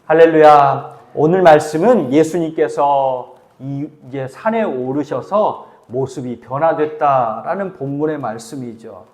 할렐루야. 오늘 말씀은 예수님께서 이제 산에 오르셔서 모습이 변화됐다라는 본문의 말씀이죠.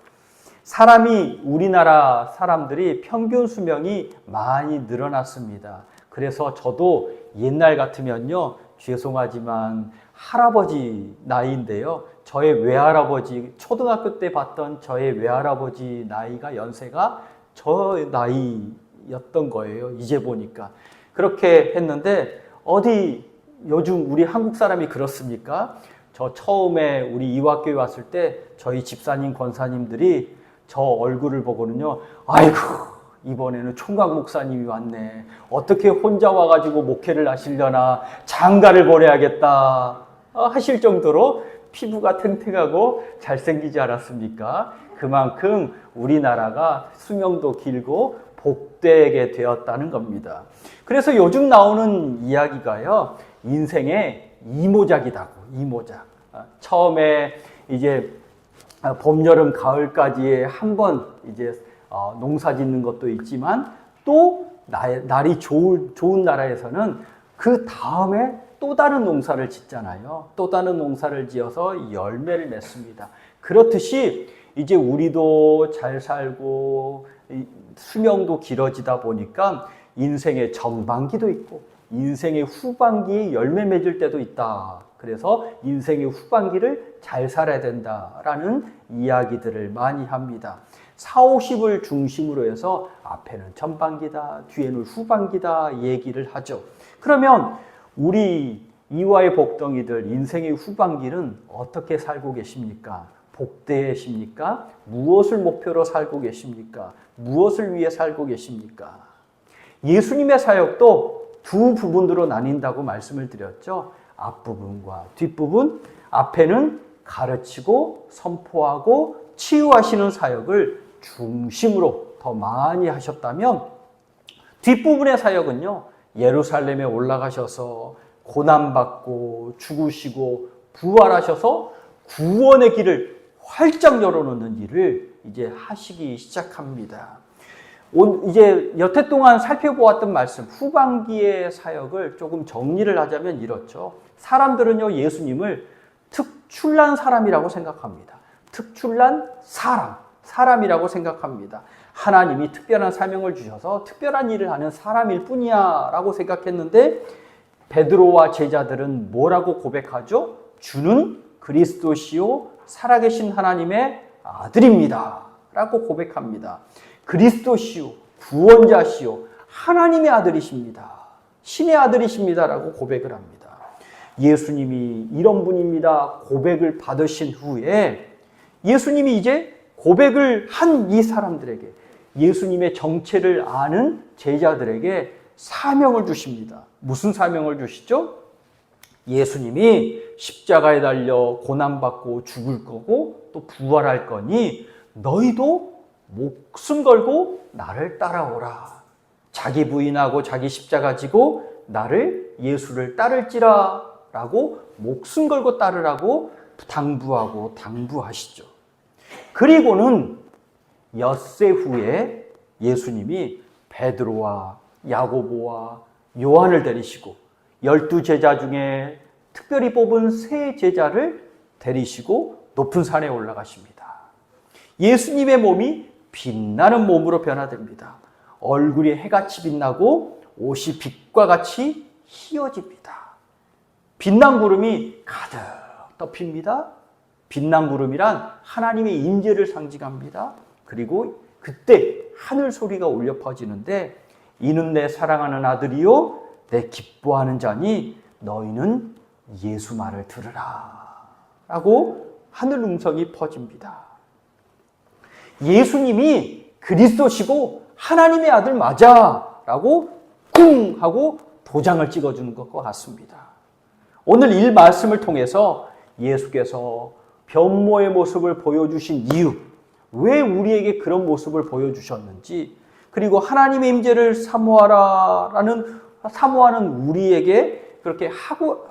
우리나라 사람들이 평균 수명이 많이 늘어났습니다. 그래서 저도 옛날 같으면요, 죄송하지만 할아버지 나이인데요, 저의 외할아버지, 초등학교 때 봤던 저의 외할아버지 나이가 연세가 저 나이였던 거예요. 이제 보니까. 그렇게 했는데 어디 요즘 우리 한국 사람이 그렇습니까? 저 처음에 우리 이화교회 왔을 때 저희 집사님, 권사님들이 저 얼굴을 보고는요, 아이고, 이번에는 총각 목사님이 왔네. 어떻게 혼자 와가지고 목회를 하시려나, 장가를 보내야겠다 하실 정도로 피부가 탱탱하고 잘생기지 않았습니까? 그만큼 우리나라가 수명도 길고 복되게 되었다는 겁니다. 그래서 요즘 나오는 이야기가요, 인생의 이모작이다고, 이모작. 처음에 이제 봄, 여름, 가을까지에 한 번 이제 농사 짓는 것도 있지만 또 날이 좋은 나라에서는 그 다음에 또 다른 농사를 짓잖아요. 또 다른 농사를 지어서 열매를 맺습니다. 그렇듯이 이제 우리도 잘 살고 수명도 길어지다 보니까 인생의 전반기도 있고 인생의 후반기에 열매 맺을 때도 있다. 그래서 인생의 후반기를 잘 살아야 된다라는 이야기들을 많이 합니다. 40, 50을 중심으로 해서 앞에는 전반기다, 뒤에는 후반기다 얘기를 하죠. 그러면 우리 이화의 복덩이들 인생의 후반기는 어떻게 살고 계십니까? 복되십니까? 무엇을 목표로 살고 계십니까? 무엇을 위해 살고 계십니까? 예수님의 사역도 두 부분으로 나뉜다고 말씀을 드렸죠. 앞부분과 뒷부분. 앞에는 가르치고 선포하고 치유하시는 사역을 중심으로 더 많이 하셨다면 뒷부분의 사역은요, 예루살렘에 올라가셔서 고난받고 죽으시고 부활하셔서 구원의 길을 활짝 열어놓는 일을 이제 하시기 시작합니다. 이제 여태 동안 살펴보았던 말씀, 후반기의 사역을 조금 정리를 하자면 이렇죠. 사람들은요, 예수님을 특출난 사람이라고 생각합니다. 특출난 사람이라고 생각합니다. 하나님이 특별한 사명을 주셔서 특별한 일을 하는 사람일 뿐이야 라고 생각했는데 베드로와 제자들은 뭐라고 고백하죠? 주는 그리스도시요 살아계신 하나님의 아들입니다 라고 고백합니다. 그리스도시요 구원자시요 하나님의 아들이십니다. 신의 아들이십니다 라고 고백을 합니다. 예수님이 이런 분입니다 고백을 받으신 후에 예수님이 이제 고백을 한 이 사람들에게, 예수님의 정체를 아는 제자들에게 사명을 주십니다. 무슨 사명을 주시죠? 예수님이 십자가에 달려 고난받고 죽을 거고 또 부활할 거니 너희도 목숨 걸고 나를 따라오라. 자기 부인하고 자기 십자가 지고 예수를 따를지라 라고 목숨 걸고 따르라고 당부하시죠. 그리고는 엿새 후에 예수님이 베드로와 야고보와 요한을 데리시고 12제자 중에 특별히 뽑은 3제자를 데리시고 높은 산에 올라가십니다. 예수님의 몸이 빛나는 몸으로 변화됩니다. 얼굴이 해같이 빛나고 옷이 빛과 같이 희어집니다. 빛난 구름이 가득 덮입니다. 빛난 구름이란 하나님의 임재를 상징합니다. 그리고 그때 하늘 소리가 울려 퍼지는데 이는 내 사랑하는 아들이요 내 기뻐하는 자니 너희는 예수 말을 들으라 라고 하늘 음성이 퍼집니다. 예수님이 그리스도시고 하나님의 아들 맞아 라고 쿵 하고 도장을 찍어주는 것과 같습니다. 오늘 이 말씀을 통해서 예수께서 변모의 모습을 보여주신 이유, 왜 우리에게 그런 모습을 보여주셨는지, 그리고 하나님의 임재를 사모하는 우리에게 그렇게 하고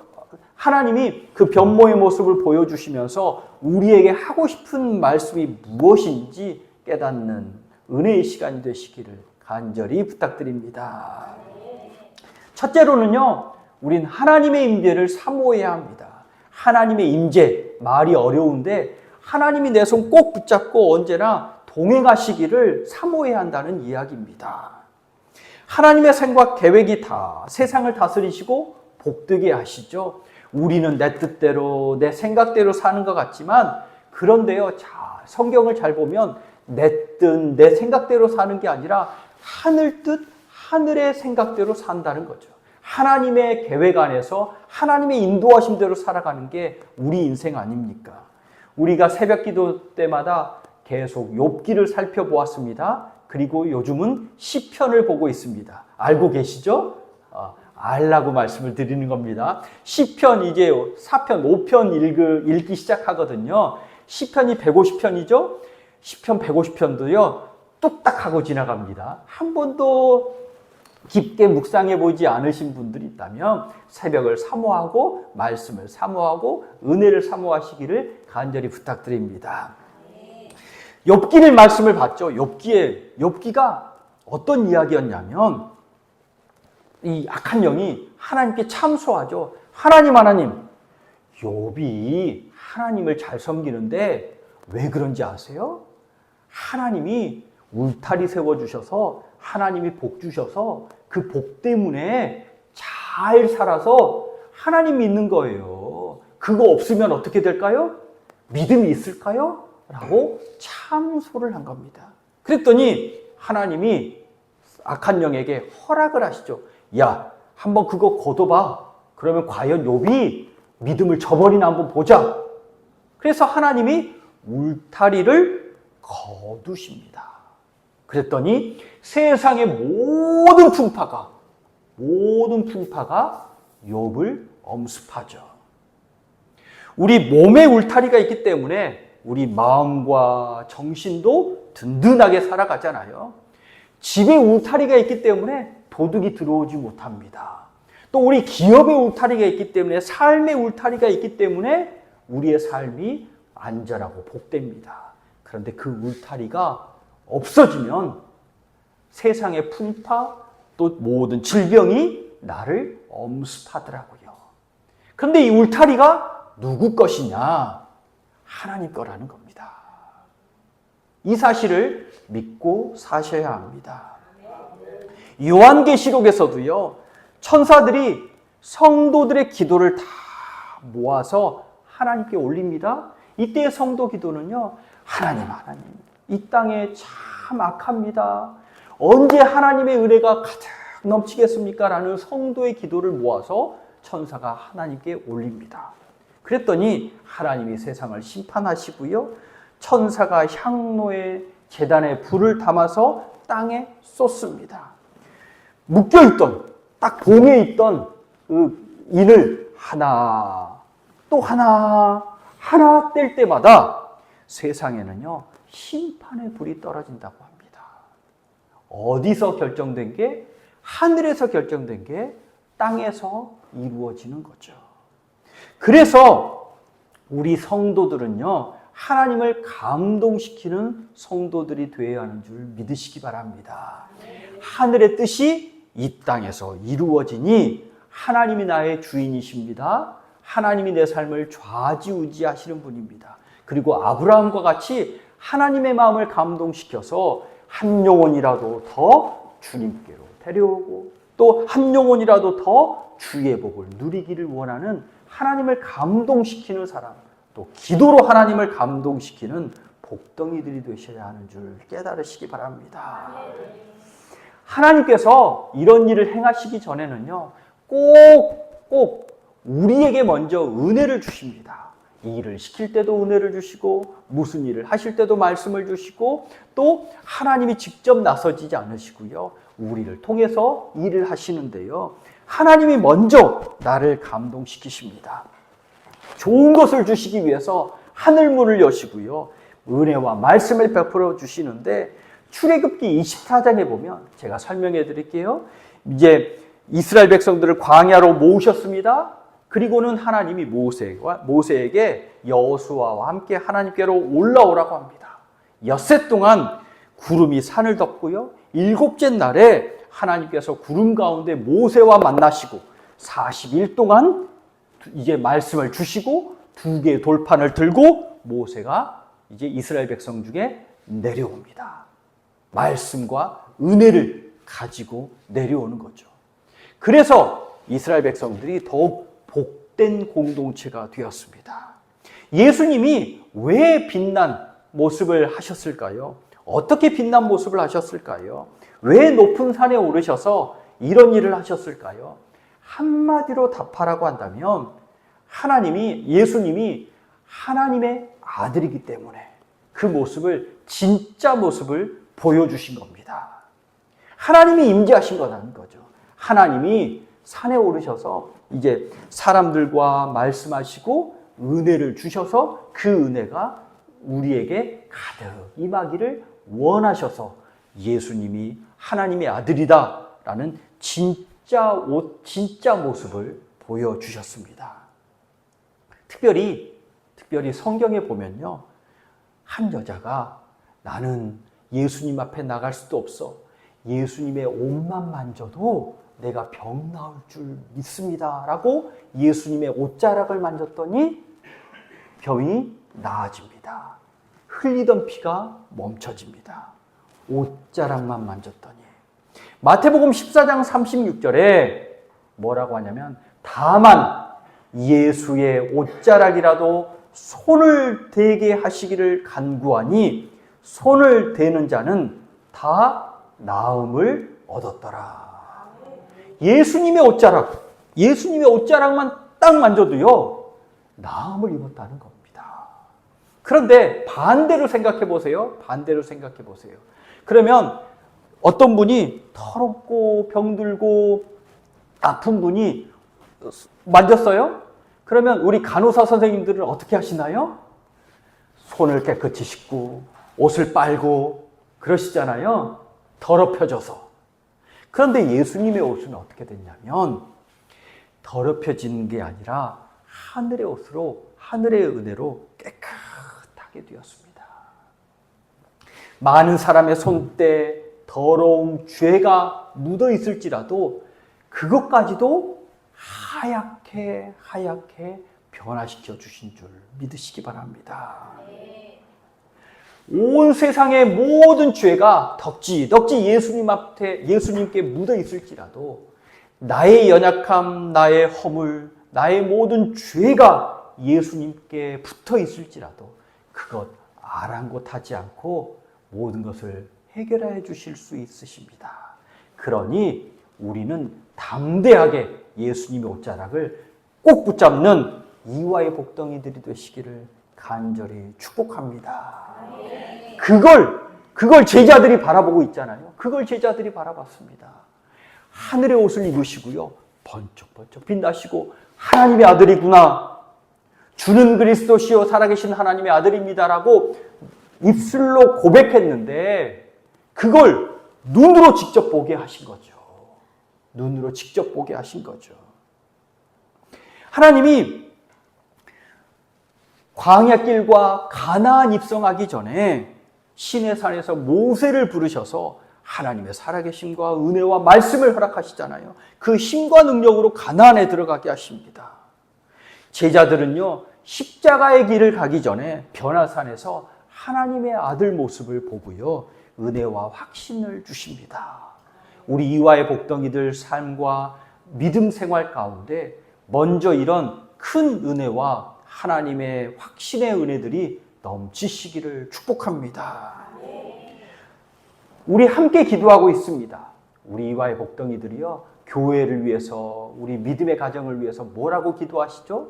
하나님이 그 변모의 모습을 보여주시면서 우리에게 하고 싶은 말씀이 무엇인지 깨닫는 은혜의 시간이 되시기를 간절히 부탁드립니다. 첫째로는요, 우린 하나님의 임재를 사모해야 합니다. 하나님의 임재, 말이 어려운데 하나님이 내 손 꼭 붙잡고 언제나 동행하시기를 사모해야 한다는 이야기입니다. 하나님의 생각, 계획이 다 세상을 다스리시고 복되게 하시죠. 우리는 내 뜻대로, 내 생각대로 사는 것 같지만, 그런데요, 성경을 잘 보면 내 뜻, 내 생각대로 사는 게 아니라 하늘 뜻, 하늘의 생각대로 산다는 거죠. 하나님의 계획 안에서 하나님의 인도하심대로 살아가는 게 우리 인생 아닙니까? 우리가 새벽 기도 때마다 계속 욥기를 살펴보았습니다. 그리고 요즘은 시편을 보고 있습니다. 알고 계시죠? 알라고 말씀을 드리는 겁니다. 시편 이제 4편, 5편 읽기 시작하거든요. 시편이 150편이죠? 시편 150편도요, 뚝딱 하고 지나갑니다. 한 번도 깊게 묵상해 보지 않으신 분들이 있다면 새벽을 사모하고 말씀을 사모하고 은혜를 사모하시기를 간절히 부탁드립니다. 욥기를 말씀을 봤죠. 욥기가 어떤 이야기였냐면 이 악한 영이 하나님께 참소하죠. 하나님, 욥이 하나님을 잘 섬기는데 왜 그런지 아세요? 하나님이 울타리 세워주셔서, 하나님이 복 주셔서 그 복 때문에 잘 살아서 하나님 믿는 거예요. 그거 없으면 어떻게 될까요? 믿음이 있을까요? 라고 참소를 한 겁니다. 그랬더니 하나님이 악한 영에게 허락을 하시죠. 야, 한번 그거 걷어봐. 그러면 과연 욥이 믿음을 저버리나 한번 보자. 그래서 하나님이 울타리를 거두십니다. 그랬더니 세상의 모든 풍파가 욥을 엄습하죠. 우리 몸에 울타리가 있기 때문에 우리 마음과 정신도 든든하게 살아가잖아요. 집에 울타리가 있기 때문에 도둑이 들어오지 못합니다. 또 우리 기업에 울타리가 있기 때문에, 삶의 울타리가 있기 때문에 우리의 삶이 안전하고 복됩니다. 그런데 그 울타리가 없어지면 세상의 풍파, 또 모든 질병이 나를 엄습하더라고요. 그런데 이 울타리가 누구 것이냐? 하나님 거라는 겁니다. 이 사실을 믿고 사셔야 합니다. 요한계시록에서도요, 천사들이 성도들의 기도를 다 모아서 하나님께 올립니다. 이때의 성도 기도는요, 하나님, 이 땅에 참 악합니다. 언제 하나님의 은혜가 가득 넘치겠습니까? 라는 성도의 기도를 모아서 천사가 하나님께 올립니다. 그랬더니 하나님이 세상을 심판하시고요, 천사가 향로에 제단에 불을 담아서 땅에 쏟습니다. 묶여있던, 딱 봉에 있던 그 인을 하나 또 하나 뗄 때마다 세상에는요, 심판의 불이 떨어진다고 합니다. 어디서 결정된 게? 하늘에서 결정된 게 땅에서 이루어지는 거죠. 그래서 우리 성도들은요, 하나님을 감동시키는 성도들이 되어야 하는 줄 믿으시기 바랍니다. 하늘의 뜻이 이 땅에서 이루어지니 하나님이 나의 주인이십니다. 하나님이 내 삶을 좌지우지하시는 분입니다. 그리고 아브라함과 같이 하나님의 마음을 감동시켜서 한 영혼이라도 더 주님께로 데려오고 또 한 영혼이라도 더 주의 복을 누리기를 원하는 하나님을 감동시키는 사람, 또 기도로 하나님을 감동시키는 복덩이들이 되셔야 하는 줄 깨달으시기 바랍니다. 하나님께서 이런 일을 행하시기 전에는요, 꼭 우리에게 먼저 은혜를 주십니다. 이 일을 시킬 때도 은혜를 주시고, 무슨 일을 하실 때도 말씀을 주시고, 또 하나님이 직접 나서지지 않으시고요, 우리를 통해서 일을 하시는데요, 하나님이 먼저 나를 감동시키십니다. 좋은 것을 주시기 위해서 하늘문을 여시고요, 은혜와 말씀을 베풀어 주시는데, 출애굽기 24장에 보면 제가 설명해 드릴게요. 이제 이스라엘 백성들을 광야로 모으셨습니다. 그리고는 하나님이 모세에게 여호수아와 함께 하나님께로 올라오라고 합니다. 엿새 동안 구름이 산을 덮고요, 일곱째 날에 하나님께서 구름 가운데 모세와 만나시고 40일 동안 이제 말씀을 주시고 2개의 돌판을 들고 모세가 이제 이스라엘 백성 중에 내려옵니다. 말씀과 은혜를 가지고 내려오는 거죠. 그래서 이스라엘 백성들이 더욱 복된 공동체가 되었습니다. 예수님이 왜 빛난 모습을 하셨을까요? 어떻게 빛난 모습을 하셨을까요? 왜 높은 산에 오르셔서 이런 일을 하셨을까요? 한마디로 답하라고 한다면 예수님이 하나님의 아들이기 때문에 그 모습을, 진짜 모습을 보여주신 겁니다. 하나님이 임재하신 거라는 거죠. 하나님이 산에 오르셔서 이제 사람들과 말씀하시고 은혜를 주셔서 그 은혜가 우리에게 가득 임하기를 원하셔서 예수님이 하나님의 아들이다라는 진짜 모습을 보여주셨습니다. 특별히 성경에 보면요, 한 여자가 나는 예수님 앞에 나갈 수도 없어. 예수님의 옷만 만져도 내가 병 나을 줄 믿습니다. 라고 예수님의 옷자락을 만졌더니 병이 나아집니다. 흘리던 피가 멈춰집니다. 옷자락만 만졌더니. 마태복음 14장 36절에 뭐라고 하냐면 다만 예수의 옷자락이라도 손을 대게 하시기를 간구하니 손을 대는 자는 다 나음을 얻었더라. 예수님의 옷자락만 딱 만져도요, 나음을 입었다는 겁니다. 그런데 반대로 생각해 보세요. 그러면 어떤 분이 더럽고 병들고 아픈 분이 만졌어요? 그러면 우리 간호사 선생님들은 어떻게 하시나요? 손을 깨끗이 씻고 옷을 빨고 그러시잖아요. 더럽혀져서. 그런데 예수님의 옷은 어떻게 됐냐면 더럽혀진 게 아니라 하늘의 옷으로, 하늘의 은혜로 깨끗하게 되었습니다. 많은 사람의 손때 더러운 죄가 묻어 있을지라도 그것까지도 하얗게 변화시켜 주신 줄 믿으시기 바랍니다. 온 세상의 모든 죄가 덕지 예수님께 묻어 있을지라도 나의 연약함, 나의 허물, 나의 모든 죄가 예수님께 붙어 있을지라도 그것 아랑곳하지 않고 모든 것을 해결해 주실 수 있으십니다. 그러니 우리는 담대하게 예수님의 옷자락을 꼭 붙잡는 이와의 복덩이들이 되시기를 간절히 축복합니다. 그걸 제자들이 바라보고 있잖아요. 그걸 제자들이 바라봤습니다. 하늘의 옷을 입으시고요, 번쩍번쩍 빛나시고 하나님의 아들이구나, 주는 그리스도시요 살아계신 하나님의 아들입니다라고 입술로 고백했는데 그걸 눈으로 직접 보게 하신 거죠. 하나님이 광야길과 가나안 입성하기 전에 시내산에서 모세를 부르셔서 하나님의 살아계심과 은혜와 말씀을 허락하시잖아요. 그 힘과 능력으로 가나안에 들어가게 하십니다. 제자들은요, 십자가의 길을 가기 전에 변화산에서 하나님의 아들 모습을 보고요, 은혜와 확신을 주십니다. 우리 이와의 복덩이들 삶과 믿음 생활 가운데 먼저 이런 큰 은혜와 하나님의 확신의 은혜들이 넘치시기를 축복합니다. 우리 함께 기도하고 있습니다. 우리 이와의 복덩이들이요, 교회를 위해서, 우리 믿음의 가정을 위해서 뭐라고 기도하시죠?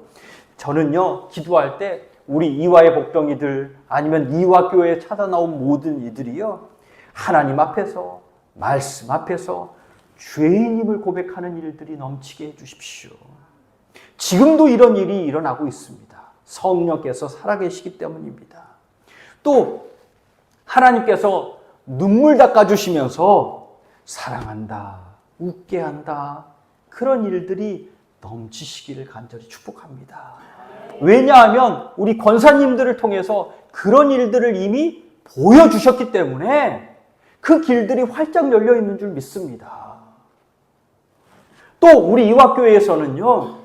저는요, 기도할 때 우리 이와의 복덩이들 아니면 이와교회에 찾아나온 모든 이들이요, 하나님 앞에서, 말씀 앞에서 죄인임을 고백하는 일들이 넘치게 해주십시오. 지금도 이런 일이 일어나고 있습니다. 성령께서 살아계시기 때문입니다. 또 하나님께서 눈물 닦아주시면서 사랑한다, 웃게 한다, 그런 일들이 넘치시기를 간절히 축복합니다. 왜냐하면 우리 권사님들을 통해서 그런 일들을 이미 보여주셨기 때문에 그 길들이 활짝 열려 있는 줄 믿습니다. 또 우리 이화교회에서는요,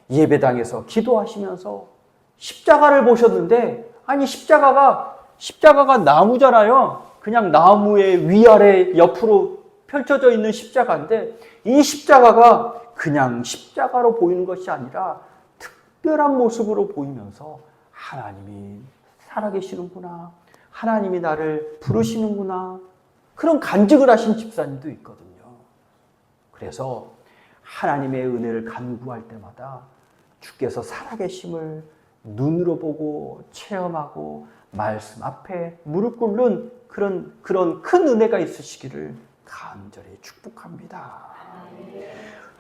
예배당에서 기도하시면서 십자가를 보셨는데, 아니 십자가가 나무잖아요. 그냥 나무의 위아래 옆으로 펼쳐져 있는 십자가인데, 이 십자가가 그냥 십자가로 보이는 것이 아니라 특별한 모습으로 보이면서 하나님이 살아계시는구나, 하나님이 나를 부르시는구나, 그런 간증을 하신 집사님도 있거든요. 그래서 하나님의 은혜를 간구할 때마다 주께서 살아계심을 눈으로 보고 체험하고 말씀 앞에 무릎 꿇는 그런 큰 은혜가 있으시기를 간절히 축복합니다.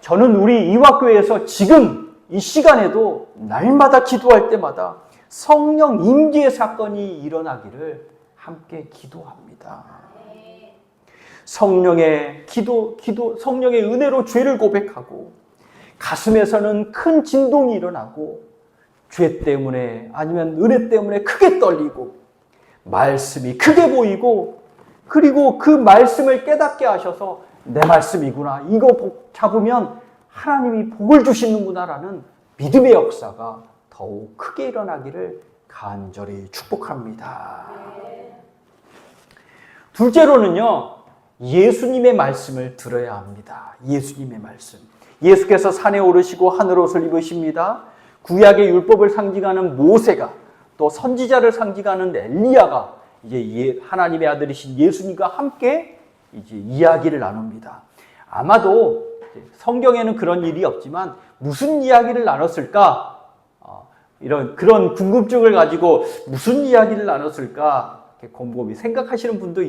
저는 우리 이화교회에서 지금 이 시간에도 날마다 기도할 때마다 성령 임재의 사건이 일어나기를 함께 기도합니다. 성령의 성령의 은혜로 죄를 고백하고 가슴에서는 큰 진동이 일어나고 죄 때문에 아니면 은혜 때문에 크게 떨리고 말씀이 크게 보이고 그리고 그 말씀을 깨닫게 하셔서 내 말씀이구나, 이거 잡으면 하나님이 복을 주시는구나라는 믿음의 역사가 더욱 크게 일어나기를 간절히 축복합니다. 둘째로는요, 예수님의 말씀을 들어야 합니다. 예수님의 말씀. 예수께서 산에 오르시고 하늘옷을 입으십니다. 구약의 율법을 상징하는 모세가, 또 선지자를 상징하는 엘리야가 이제 하나님의 아들이신 예수님과 함께 이제 이야기를 나눕니다. 아마도 성경에는 그런 일이 없지만 무슨 이야기를 나눴을까? 그런 궁금증을 가지고 무슨 이야기를 나눴을까? 곰곰이 생각하시는 분도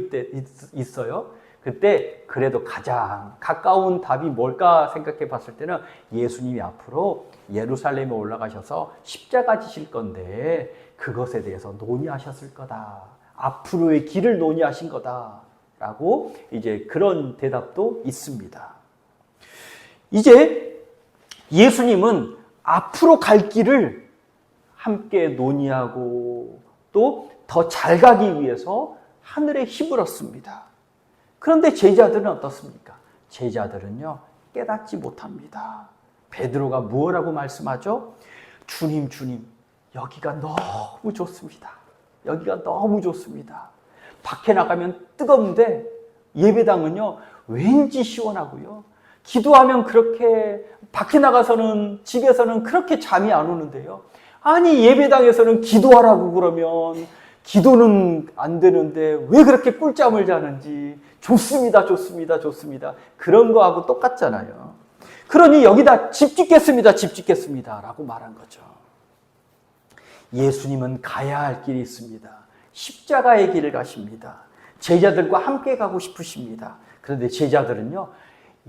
있어요. 그때 그래도 가장 가까운 답이 뭘까 생각해 봤을 때는 예수님이 앞으로 예루살렘에 올라가셔서 십자가 지실 건데 그것에 대해서 논의하셨을 거다. 앞으로의 길을 논의하신 거다라고 이제 그런 대답도 있습니다. 이제 예수님은 앞으로 갈 길을 함께 논의하고 또 더 잘 가기 위해서 하늘에 힘을 얻습니다. 그런데 제자들은 어떻습니까? 제자들은요, 깨닫지 못합니다. 베드로가 무엇라고 말씀하죠? 주님, 여기가 너무 좋습니다. 여기가 너무 좋습니다. 밖에 나가면 뜨거운데 예배당은요, 왠지 시원하고요. 기도하면 그렇게, 밖에 나가서는, 집에서는 그렇게 잠이 안 오는데요. 아니, 예배당에서는 기도하라고 그러면 기도는 안 되는데 왜 그렇게 꿀잠을 자는지. 좋습니다. 그런 거하고 똑같잖아요. 그러니 여기다 집 짓겠습니다. 라고 말한 거죠. 예수님은 가야 할 길이 있습니다. 십자가의 길을 가십니다. 제자들과 함께 가고 싶으십니다. 그런데 제자들은요,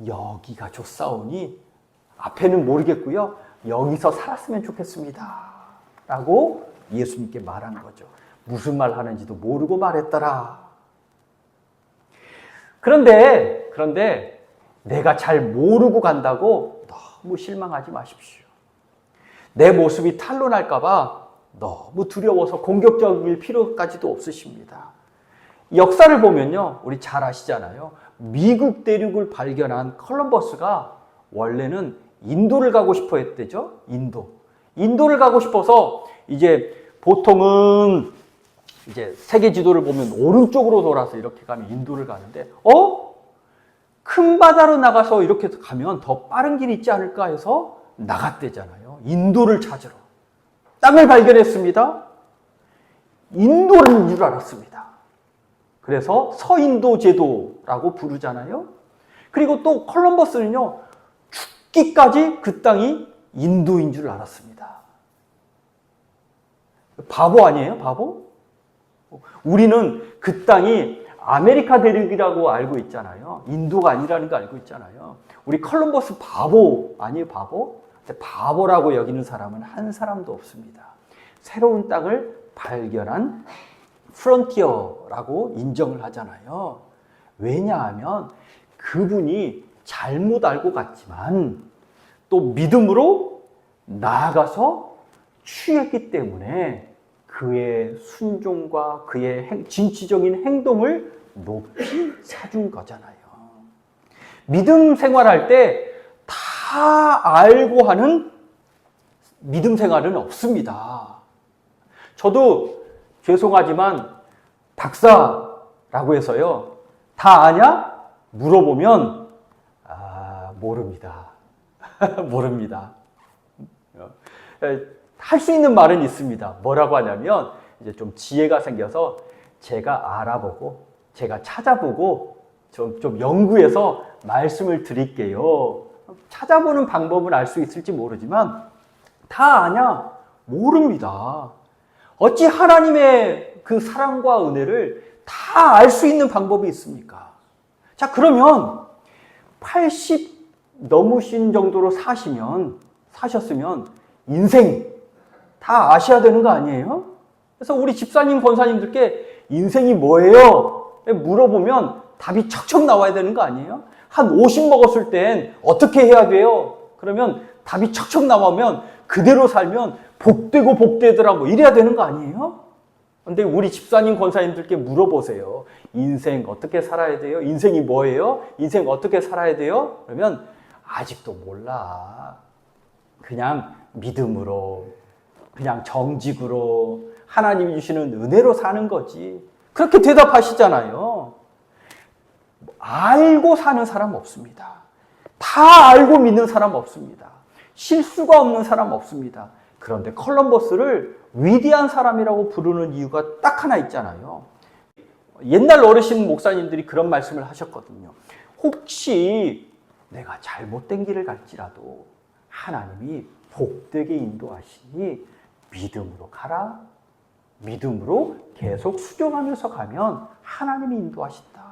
여기가 좋사오니 앞에는 모르겠고요, 여기서 살았으면 좋겠습니다. 라고 예수님께 말한 거죠. 무슨 말 하는지도 모르고 말했더라. 그런데 내가 잘 모르고 간다고 너무 실망하지 마십시오. 내 모습이 탄로날까 봐 너무 두려워서 공격적일 필요까지도 없으십니다. 역사를 보면요, 우리 잘 아시잖아요. 미국 대륙을 발견한 콜럼버스가 원래는 인도를 가고 싶어 했대죠. 인도를 가고 싶어서 이제 보통은 이제 세계 지도를 보면 오른쪽으로 돌아서 이렇게 가면 인도를 가는데, 큰 바다로 나가서 이렇게 가면 더 빠른 길이 있지 않을까 해서 나갔대잖아요. 인도를 찾으러. 땅을 발견했습니다. 인도인 줄 알았습니다. 그래서 서인도 제도라고 부르잖아요. 그리고 또 콜럼버스는요, 죽기까지 그 땅이 인도인 줄 알았습니다. 바보 아니에요? 바보? 우리는 그 땅이 아메리카 대륙이라고 알고 있잖아요. 인도가 아니라는 거 알고 있잖아요. 우리 콜럼버스 바보 아니에요? 바보? 바보라고 여기는 사람은 한 사람도 없습니다. 새로운 땅을 발견한 프론티어라고 인정을 하잖아요. 왜냐하면 그분이 잘못 알고 갔지만 또 믿음으로 나아가서 취했기 때문에 그의 순종과 그의 진취적인 행동을 높이 사준 거잖아요. 믿음 생활할 때 다 다 알고 하는 믿음 생활은 없습니다. 저도 죄송하지만 박사라고 해서요, 다 아냐? 물어보면 모릅니다. 모릅니다. 할 수 있는 말은 있습니다. 뭐라고 하냐면 이제 좀 지혜가 생겨서 제가 알아보고 제가 찾아보고 좀 연구해서 말씀을 드릴게요. 찾아보는 방법은 알 수 있을지 모르지만 다 아냐? 모릅니다. 어찌 하나님의 그 사랑과 은혜를 다 알 수 있는 방법이 있습니까? 자, 그러면 80 넘으신 정도로 사셨으면 인생 다 아셔야 되는 거 아니에요? 그래서 우리 집사님, 권사님들께 인생이 뭐예요? 물어보면 답이 척척 나와야 되는 거 아니에요? 한 50 먹었을 땐 어떻게 해야 돼요? 그러면 답이 척척 나오면 그대로 살면 복되고 복되더라고 이래야 되는 거 아니에요? 근데 우리 집사님, 권사님들께 물어보세요. 인생 어떻게 살아야 돼요? 인생이 뭐예요? 인생 어떻게 살아야 돼요? 그러면 아직도 몰라. 그냥 믿음으로, 그냥 정직으로 하나님이 주시는 은혜로 사는 거지. 그렇게 대답하시잖아요. 알고 사는 사람 없습니다. 다 알고 믿는 사람 없습니다. 실수가 없는 사람 없습니다. 그런데 콜럼버스를 위대한 사람이라고 부르는 이유가 딱 하나 있잖아요. 옛날 어르신 목사님들이 그런 말씀을 하셨거든요. 혹시 내가 잘못된 길을 갈지라도 하나님이 복되게 인도하시니 믿음으로 가라. 믿음으로 계속 수종하면서 가면 하나님이 인도하신다.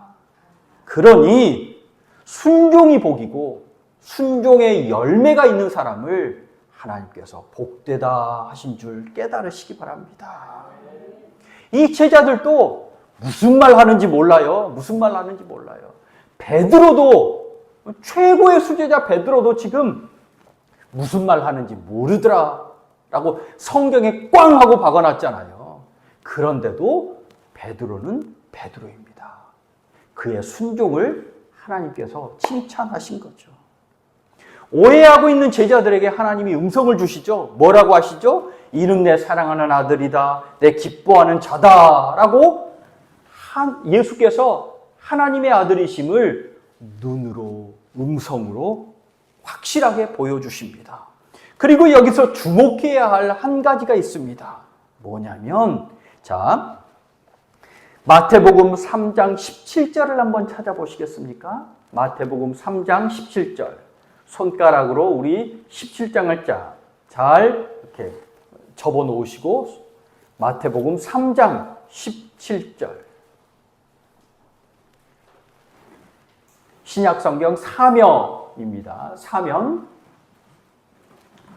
그러니 순종이 복이고 순종의 열매가 있는 사람을 하나님께서 복되다 하신 줄 깨달으시기 바랍니다. 이 제자들도 무슨 말 하는지 몰라요. 무슨 말 하는지 몰라요. 베드로도, 최고의 수제자 베드로도 지금 무슨 말 하는지 모르더라 라고 성경에 꽝 하고 박아놨잖아요. 그런데도 베드로는 베드로입니다. 그의 순종을 하나님께서 칭찬하신 거죠. 오해하고 있는 제자들에게 하나님이 음성을 주시죠. 뭐라고 하시죠? 이는 내 사랑하는 아들이다. 내 기뻐하는 자다. 라고 예수께서 하나님의 아들이심을 눈으로, 음성으로 확실하게 보여주십니다. 그리고 여기서 주목해야 할 한 가지가 있습니다. 뭐냐면, 자, 마태복음 3장 17절을 한번 찾아보시겠습니까? 마태복음 3장 17절. 손가락으로 우리 17장을 잘 이렇게 접어 놓으시고 마태복음 3장 17절. 신약성경 사면입니다.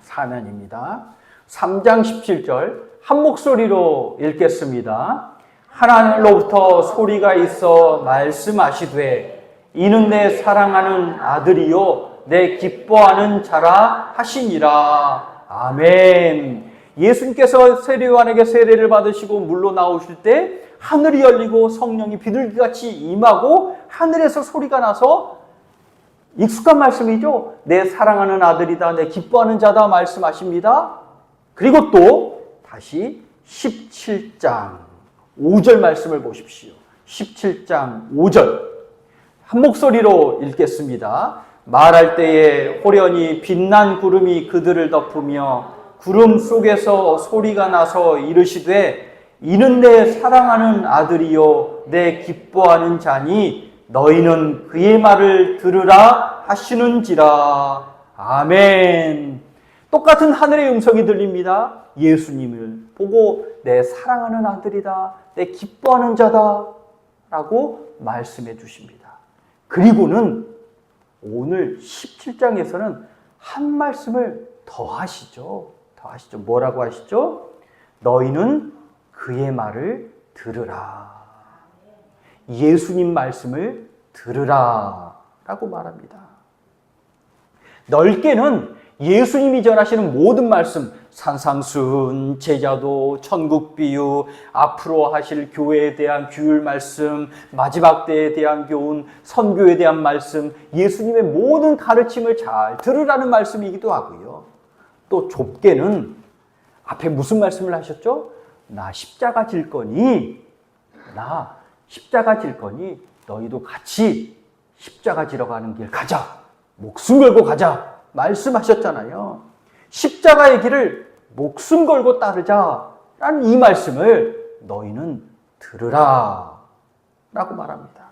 사면입니다. 3장 17절 한 목소리로 읽겠습니다. 하나님로부터 소리가 있어 말씀하시되 이는 내 사랑하는 아들이요 내 기뻐하는 자라 하시니라. 아멘. 예수님께서 세례요한에게 세례를 받으시고 물로 나오실 때 하늘이 열리고 성령이 비둘기같이 임하고 하늘에서 소리가 나서 익숙한 말씀이죠. 내 사랑하는 아들이다. 내 기뻐하는 자다 말씀하십니다. 그리고 또 다시 17장 5절 말씀을 보십시오. 17장 5절 한 목소리로 읽겠습니다. 말할 때에 호련히 빛난 구름이 그들을 덮으며 구름 속에서 소리가 나서 이르시되 이는 내 사랑하는 아들이요 내 기뻐하는 자니 너희는 그의 말을 들으라 하시는지라. 아멘. 똑같은 하늘의 음성이 들립니다. 예수님을 보고 내 사랑하는 아들이다, 내 기뻐하는 자다 라고 말씀해 주십니다. 그리고는 오늘 17장에서는 한 말씀을 더 하시죠. 뭐라고 하시죠? 너희는 그의 말을 들으라. 예수님 말씀을 들으라 라고 말합니다. 넓게는 예수님이 전하시는 모든 말씀, 산상순, 제자도, 천국비유, 앞으로 하실 교회에 대한 규율 말씀, 마지막 때에 대한 교훈, 선교에 대한 말씀, 예수님의 모든 가르침을 잘 들으라는 말씀이기도 하고요. 또 좁게는 앞에 무슨 말씀을 하셨죠? 나 십자가 질 거니 너희도 같이 십자가 지러 가는 길 가자. 목숨 걸고 가자. 말씀하셨잖아요. 십자가의 길을 목숨 걸고 따르자라는 이 말씀을 너희는 들으라 라고 말합니다.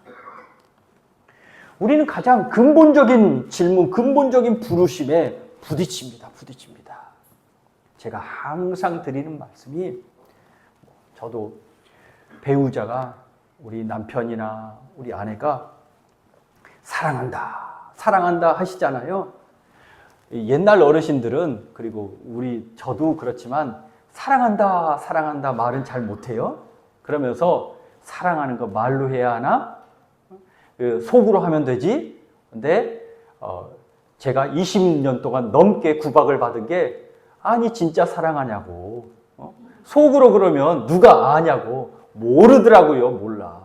우리는 가장 근본적인 질문, 근본적인 부르심에 부딪힙니다. 제가 항상 드리는 말씀이, 저도 배우자가, 우리 남편이나 우리 아내가 사랑한다 하시잖아요. 옛날 어르신들은, 그리고 저도 그렇지만 사랑한다 말은 잘 못해요. 그러면서 사랑하는 거 말로 해야 하나? 속으로 하면 되지? 근데 제가 20년 동안 넘게 구박을 받은 게, 아니 진짜 사랑하냐고, 속으로 그러면 누가 아냐고. 모르더라고요. 몰라.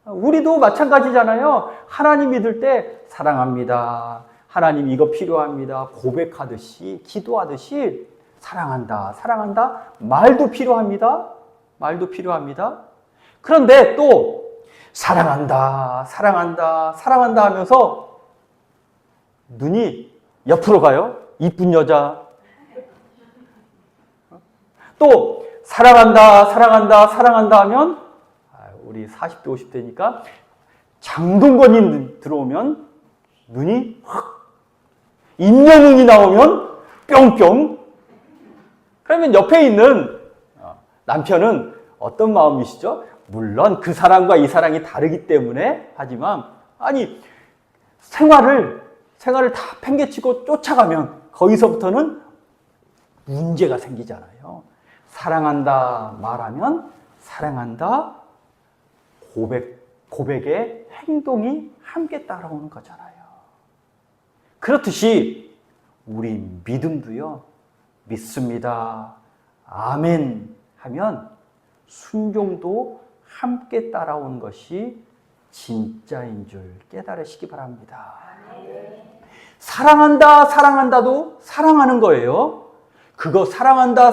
우리도 마찬가지잖아요. 하나님 믿을 때 사랑합니다, 하나님 이거 필요합니다, 고백하듯이, 기도하듯이 사랑한다 말도 필요합니다. 그런데 또 사랑한다 하면서 눈이 옆으로 가요. 이쁜 여자. 또 사랑한다 하면, 우리 40대 50대니까 장동건이 들어오면 눈이 확, 임영웅이 나오면 뿅뿅. 그러면 옆에 있는 남편은 어떤 마음이시죠? 물론 그 사랑과 이 사랑이 다르기 때문에 하지만, 아니 생활을 다 팽개치고 쫓아가면 거기서부터는 문제가 생기잖아요. 사랑한다 말하면 사랑한다, 고백의 행동이 함께 따라오는 거잖아요. 그렇듯이 우리 믿음도요, 믿습니다, 아멘 하면 순종도 함께 따라오는 것이 진짜인 줄 깨달으시기 바랍니다. 사랑한다도 사랑하는 거예요. 그거 사랑한다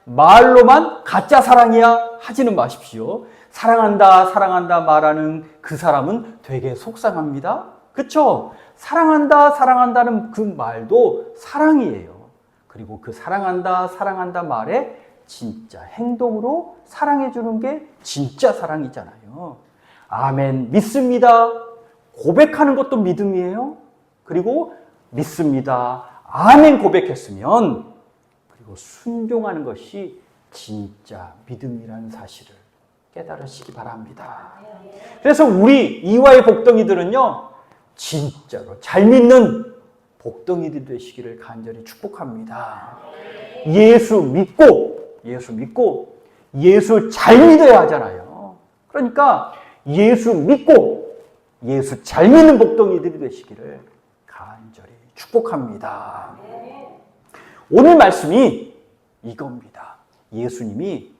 말로만 가짜 사랑이야 하지는 마십시오. 사랑한다 말하는 그 사람은 되게 속상합니다. 그렇죠? 사랑한다는 그 말도 사랑이에요. 그리고 그 사랑한다 말에 진짜 행동으로 사랑해 주는 게 진짜 사랑이잖아요. 아멘, 믿습니다, 고백하는 것도 믿음이에요. 그리고 믿습니다, 아멘 고백했으면, 그리고 순종하는 것이 진짜 믿음이라는 사실을 깨달으시기 바랍니다. 그래서 우리 이화의 복덩이들은요, 진짜로 잘 믿는 복덩이들 되시기를 간절히 축복합니다. 예수 믿고 예수 잘 믿어야 하잖아요. 그러니까 예수 믿고 예수 잘 믿는 복덩이들이 되시기를 간절히 축복합니다. 오늘 말씀이 이겁니다. 예수님이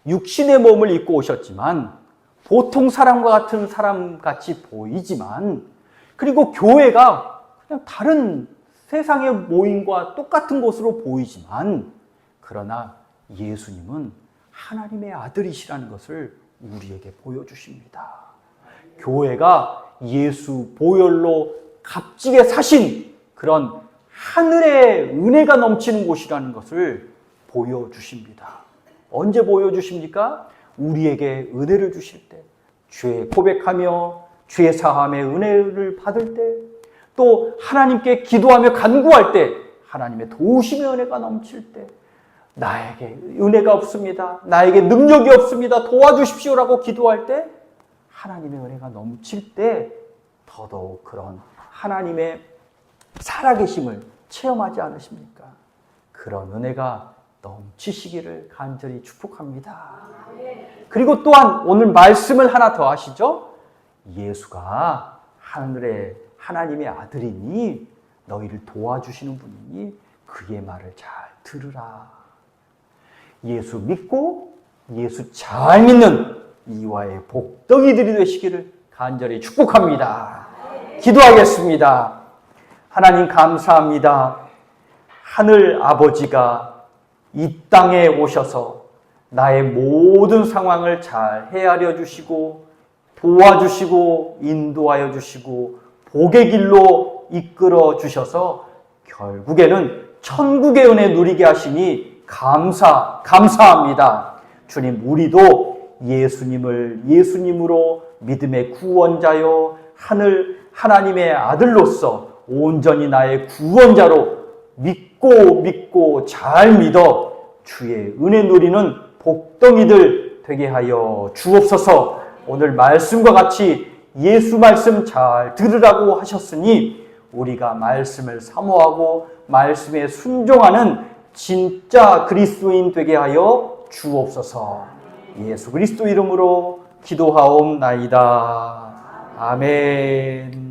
육신의 몸을 입고 오셨지만, 보통 사람과 같은 사람 같이 보이지만, 그리고 교회가 그냥 다른 세상의 모임과 똑같은 곳으로 보이지만, 그러나 예수님은 하나님의 아들이시라는 것을 우리에게 보여주십니다. 교회가 예수 보혈로 값지게 사신 그런 하늘의 은혜가 넘치는 곳이라는 것을 보여주십니다. 언제 보여주십니까? 우리에게 은혜를 주실 때, 죄 고백하며 죄 사함의 은혜를 받을 때, 또 하나님께 기도하며 간구할 때 하나님의 도우심의 은혜가 넘칠 때, 나에게 은혜가 없습니다, 나에게 능력이 없습니다, 도와주십시오라고 기도할 때 하나님의 은혜가 넘칠 때 더더욱 그런 하나님의 살아계심을 체험하지 않으십니까? 그런 은혜가 넘치시기를 간절히 축복합니다. 그리고 또한 오늘 말씀을 하나 더 하시죠. 예수가 하늘의 하나님의 아들이니 너희를 도와주시는 분이니 그의 말을 잘 들으라. 예수 믿고 예수 잘 믿는 이와의 복덩이들이 되시기를 간절히 축복합니다. 기도하겠습니다. 하나님 감사합니다. 하늘 아버지가 이 땅에 오셔서 나의 모든 상황을 잘 헤아려 주시고 도와주시고 인도하여 주시고 복의 길로 이끌어 주셔서 결국에는 천국의 은혜 누리게 하시니 감사합니다. 주님, 우리도 예수님으로 믿음의 구원자요 하나님의 아들로서 온전히 나의 구원자로 믿고 잘 믿어 주의 은혜 누리는 복덩이들 되게 하여 주옵소서. 오늘 말씀과 같이 예수 말씀 잘 들으라고 하셨으니 우리가 말씀을 사모하고 말씀에 순종하는 진짜 그리스도인 되게 하여 주옵소서. 예수 그리스도 이름으로 기도하옵나이다. 아멘.